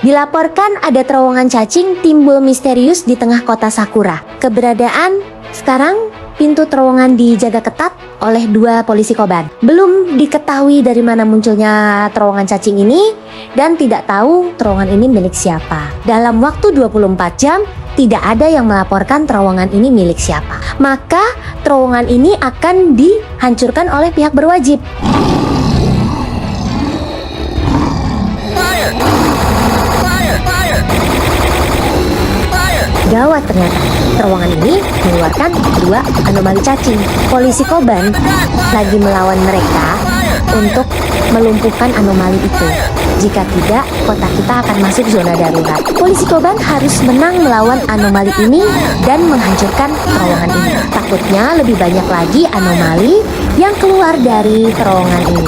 Dilaporkan ada terowongan cacing timbul misterius di tengah kota Sakura. Keberadaan sekarang pintu terowongan dijaga ketat oleh 2 polisi Koban. Belum diketahui dari mana munculnya terowongan cacing ini dan tidak tahu terowongan ini milik siapa. Dalam waktu 24 jam tidak ada yang melaporkan terowongan ini milik siapa. Maka terowongan ini akan dihancurkan oleh pihak berwajib. Gawat ternyata, terowongan ini mengeluarkan 2 anomali cacing. Polisi Koban lagi melawan mereka untuk melumpuhkan anomali itu. Jika tidak, kota kita akan masuk zona darurat. Polisi Koban harus menang melawan anomali ini dan menghancurkan terowongan ini. Takutnya lebih banyak lagi anomali yang keluar dari terowongan ini.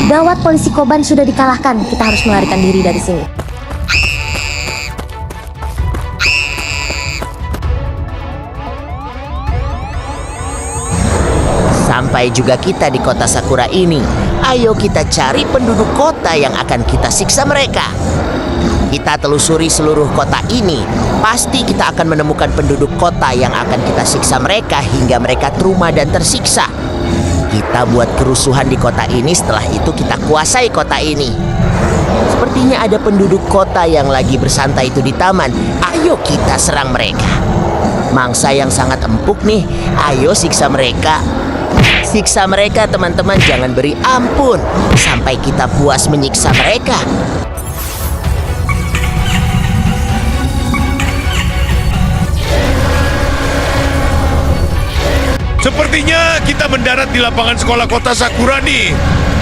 Gawat, polisi Koban sudah dikalahkan. Kita harus melarikan diri dari sini. Sampai juga kita di kota Sakura ini. Ayo kita cari penduduk kota yang akan kita siksa mereka. Kita telusuri seluruh kota ini. Pasti kita akan menemukan penduduk kota yang akan kita siksa mereka hingga mereka trauma dan tersiksa. Kita buat kerusuhan di kota ini, setelah itu kita kuasai kota ini. Sepertinya ada penduduk kota yang lagi bersantai itu di taman. Ayo kita serang mereka. Mangsa yang sangat empuk nih. Ayo siksa mereka. Siksa mereka teman-teman, jangan beri ampun sampai kita puas menyiksa mereka. Sepertinya kita mendarat di lapangan sekolah kota Sakura nih.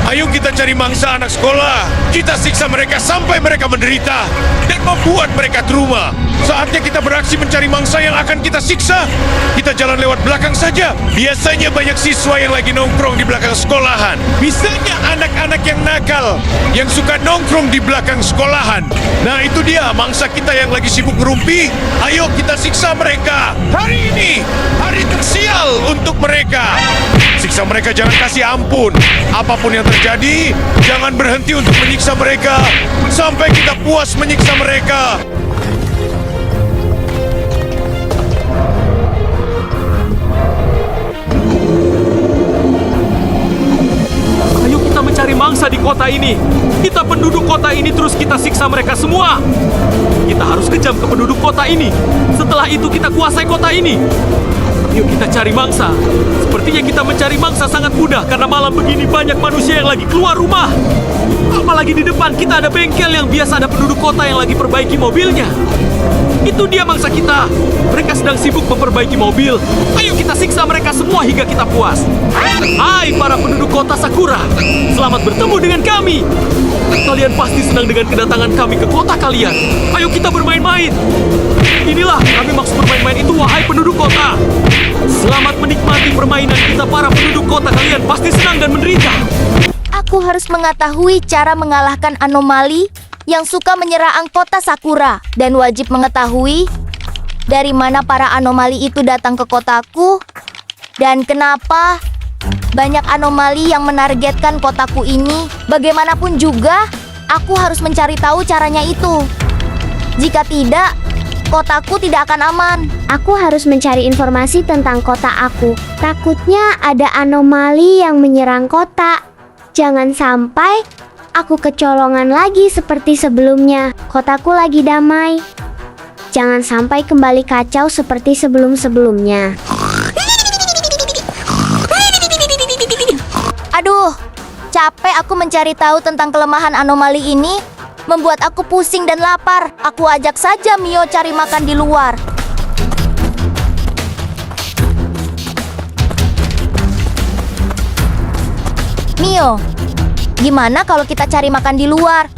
Ayo kita cari mangsa anak sekolah. Kita siksa mereka sampai mereka menderita dan membuat mereka trauma. Saatnya kita beraksi mencari mangsa yang akan kita siksa. Kita jalan lewat belakang saja. Biasanya banyak siswa yang lagi nongkrong di belakang sekolahan. Misalnya anak-anak yang nakal, yang suka nongkrong di belakang sekolahan. Nah itu dia mangsa kita yang lagi sibuk ngerumpi. Ayo kita siksa mereka. Hari ini, hari tersial untuk mereka. Siksa mereka, jangan kasih ampun. Apapun yang terjadi, jangan berhenti untuk menyiksa mereka sampai kita puas menyiksa mereka. Ayo kita mencari mangsa di kota ini. Kita penduduk kota ini, terus kita siksa mereka semua. Kita harus kejam ke penduduk kota ini. Setelah itu kita kuasai kota ini. Yuk kita cari mangsa. Sepertinya kita mencari mangsa sangat mudah karena malam begini banyak manusia yang lagi keluar rumah. Apalagi di depan kita ada bengkel yang biasa ada penduduk kota yang lagi perbaiki mobilnya. Itu dia mangsa kita. Mereka sedang sibuk memperbaiki mobil. Ayo kita siksa mereka semua hingga kita puas. Hai para penduduk kota Sakura, selamat bertemu dengan kami. Kalian pasti senang dengan kedatangan kami ke kota kalian. Ayo kita bermain-main. Inilah kami maksud bermain-main itu, wahai penduduk kota. Selamat menikmati permainan kita para penduduk kota. Kalian pasti senang dan menderita. Aku harus mengetahui cara mengalahkan anomali yang suka menyerang kota Sakura. Dan wajib mengetahui dari mana para anomali itu datang ke kotaku. Dan kenapa banyak anomali yang menargetkan kotaku ini. Bagaimanapun juga, aku harus mencari tahu caranya itu. Jika tidak, kotaku tidak akan aman. Aku harus mencari informasi tentang kota aku. Takutnya ada anomali yang menyerang kota. Jangan sampai aku kecolongan lagi seperti sebelumnya. Kotaku lagi damai. Jangan sampai kembali kacau seperti sebelum-sebelumnya. Aduh, capek aku mencari tahu tentang kelemahan anomali ini. Membuat aku pusing dan lapar. Aku ajak saja Mio cari makan di luar. Mio, gimana kalau kita cari makan di luar?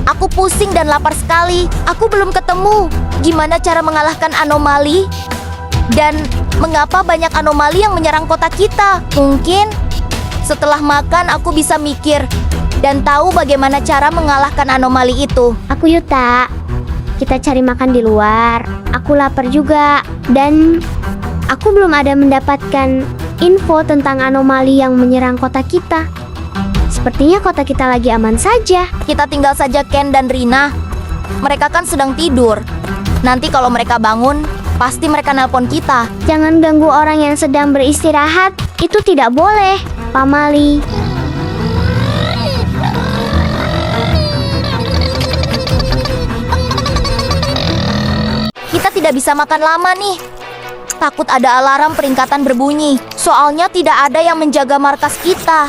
Aku pusing dan lapar sekali. Aku belum ketemu gimana cara mengalahkan anomali. Dan mengapa banyak anomali yang menyerang kota kita? Mungkin setelah makan aku bisa mikir dan tahu bagaimana cara mengalahkan anomali itu. Aku Yuta. Kita cari makan di luar. Aku lapar juga. Dan aku belum ada mendapatkan info tentang anomali yang menyerang kota kita. Sepertinya kota kita lagi aman saja. Kita tinggal saja Ken dan Rina. Mereka kan sedang tidur. Nanti kalau mereka bangun, pasti mereka nelpon kita. Jangan ganggu orang yang sedang beristirahat. Itu tidak boleh, Pamali. Kita tidak bisa makan lama nih. Takut ada alarm peringkatan berbunyi. Soalnya tidak ada yang menjaga markas kita.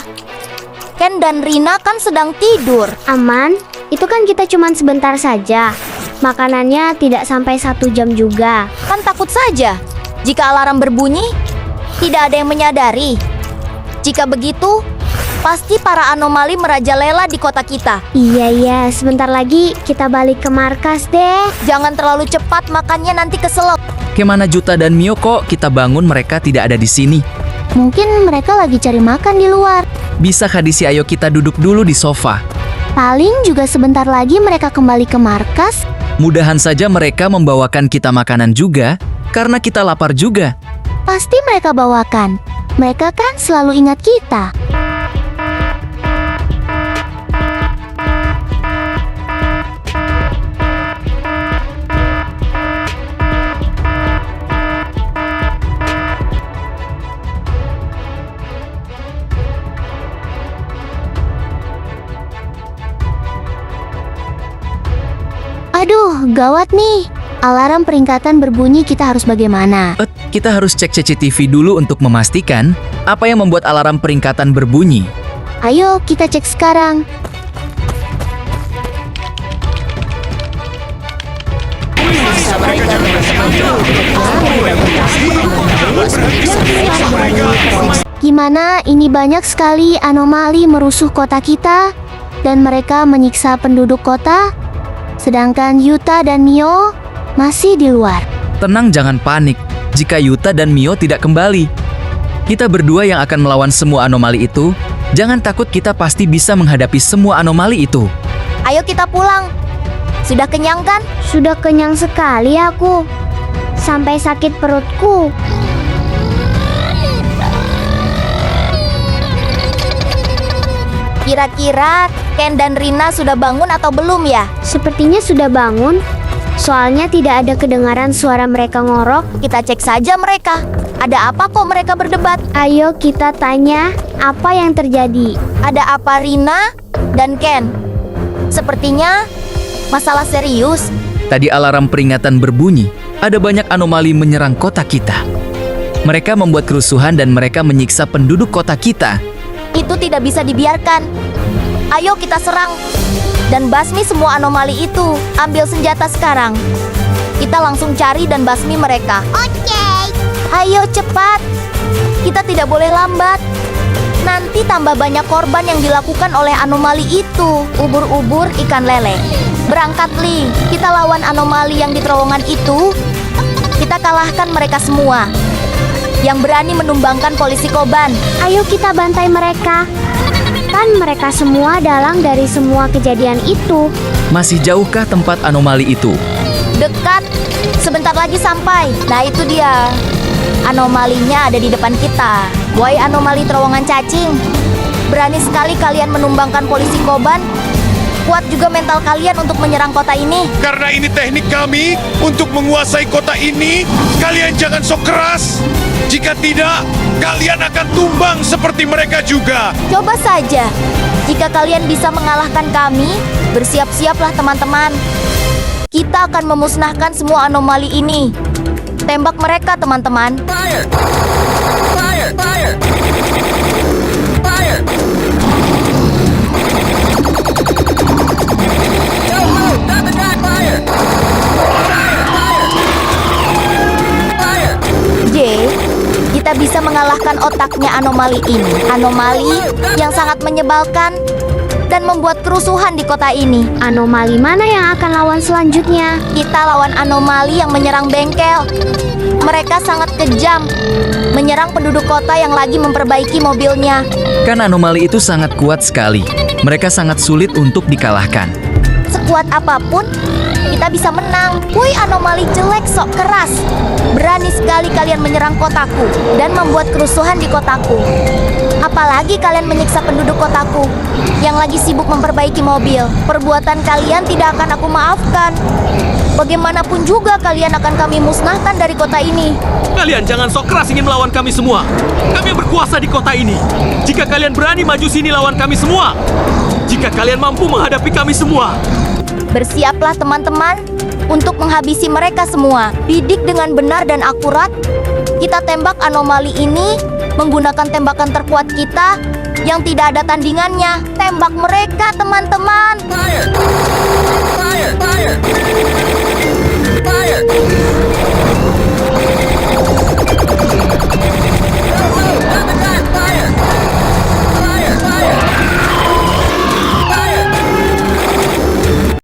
Ken dan Rina kan sedang tidur. Aman, itu kan kita cuma sebentar saja. Makanannya tidak sampai 1 jam juga. Kan takut saja jika alarm berbunyi, tidak ada yang menyadari. Jika begitu, pasti para anomali merajalela di kota kita. Iya, sebentar lagi kita balik ke markas deh. Jangan terlalu cepat makannya, nanti keselak. Kemana Juta dan Mio kok kita bangun mereka tidak ada di sini? Mungkin mereka lagi cari makan di luar. Bisa Kadisi ayo kita duduk dulu di sofa. Paling juga sebentar lagi mereka kembali ke markas. Mudahan saja mereka membawakan kita makanan juga, karena kita lapar juga. Pasti mereka bawakan. Mereka kan selalu ingat kita. Aduh, gawat nih. Alarm peringkatan berbunyi, kita harus bagaimana? Kita harus cek CCTV dulu untuk memastikan apa yang membuat alarm peringkatan berbunyi. Ayo, kita cek sekarang. Gimana? Ini banyak sekali anomali merusuh kota kita dan mereka menyiksa penduduk kota. Sedangkan Yuta dan Mio masih di luar. Tenang, jangan panik jika Yuta dan Mio tidak kembali. Kita berdua yang akan melawan semua anomali itu. Jangan takut, kita pasti bisa menghadapi semua anomali itu. Ayo kita pulang. Sudah kenyang kan? Sudah kenyang sekali aku. Sampai sakit perutku. Kira-kira Ken dan Rina sudah bangun atau belum ya? Sepertinya sudah bangun. Soalnya tidak ada kedengaran suara mereka ngorok. Kita cek saja mereka. Ada apa kok mereka berdebat? Ayo kita tanya apa yang terjadi. Ada apa Rina dan Ken? Sepertinya masalah serius. Tadi alarm peringatan berbunyi. Ada banyak anomali menyerang kota kita. Mereka membuat kerusuhan dan mereka menyiksa penduduk kota kita. Itu tidak bisa dibiarkan. Ayo kita serang dan basmi semua anomali itu. Ambil senjata sekarang. Kita langsung cari dan basmi mereka. Oke. Ayo cepat. Kita tidak boleh lambat. Nanti tambah banyak korban yang dilakukan oleh anomali itu. Ubur-ubur ikan lele. Berangkat Li. Kita lawan anomali yang di terowongan itu. Kita kalahkan mereka semua yang berani menumbangkan polisi Koban. Ayo kita bantai mereka. Kan mereka semua dalang dari semua kejadian itu. Masih jauhkah tempat anomali itu? Dekat. Sebentar lagi sampai. Nah itu dia. Anomalinya ada di depan kita. Wahai anomali terowongan cacing. Berani sekali kalian menumbangkan polisi Koban. Kuat juga mental kalian untuk menyerang kota ini. Karena ini teknik kami untuk menguasai kota ini, kalian jangan sok keras. Jika tidak, kalian akan tumbang seperti mereka juga. Coba saja. Jika kalian bisa mengalahkan kami, bersiap-siaplah teman-teman. Kita akan memusnahkan semua anomali ini. Tembak mereka, teman-teman. Fire! Fire! Fire! Fire! Kita bisa mengalahkan otaknya anomali ini. Anomali yang sangat menyebalkan dan membuat kerusuhan di kota ini. Anomali mana yang akan lawan selanjutnya? Kita lawan anomali yang menyerang bengkel. Mereka sangat kejam, menyerang penduduk kota yang lagi memperbaiki mobilnya. Kan anomali itu sangat kuat sekali. Mereka sangat sulit untuk dikalahkan. Sekuat apapun, Kita bisa menang. Woi anomali jelek sok keras. Berani sekali kalian menyerang kotaku dan membuat kerusuhan di kotaku. Apalagi kalian menyiksa penduduk kotaku yang lagi sibuk memperbaiki mobil. Perbuatan kalian tidak akan aku maafkan. Bagaimanapun juga kalian akan kami musnahkan dari kota ini. Kalian jangan sok keras ingin melawan kami semua. Kami yang berkuasa di kota ini. Jika kalian berani maju sini lawan kami semua. Jika kalian mampu menghadapi kami semua. Bersiaplah teman-teman untuk menghabisi mereka semua. Bidik dengan benar dan akurat. Kita tembak anomali ini menggunakan tembakan terkuat kita yang tidak ada tandingannya. Tembak mereka teman-teman. Fire! Fire! Fire! Fire!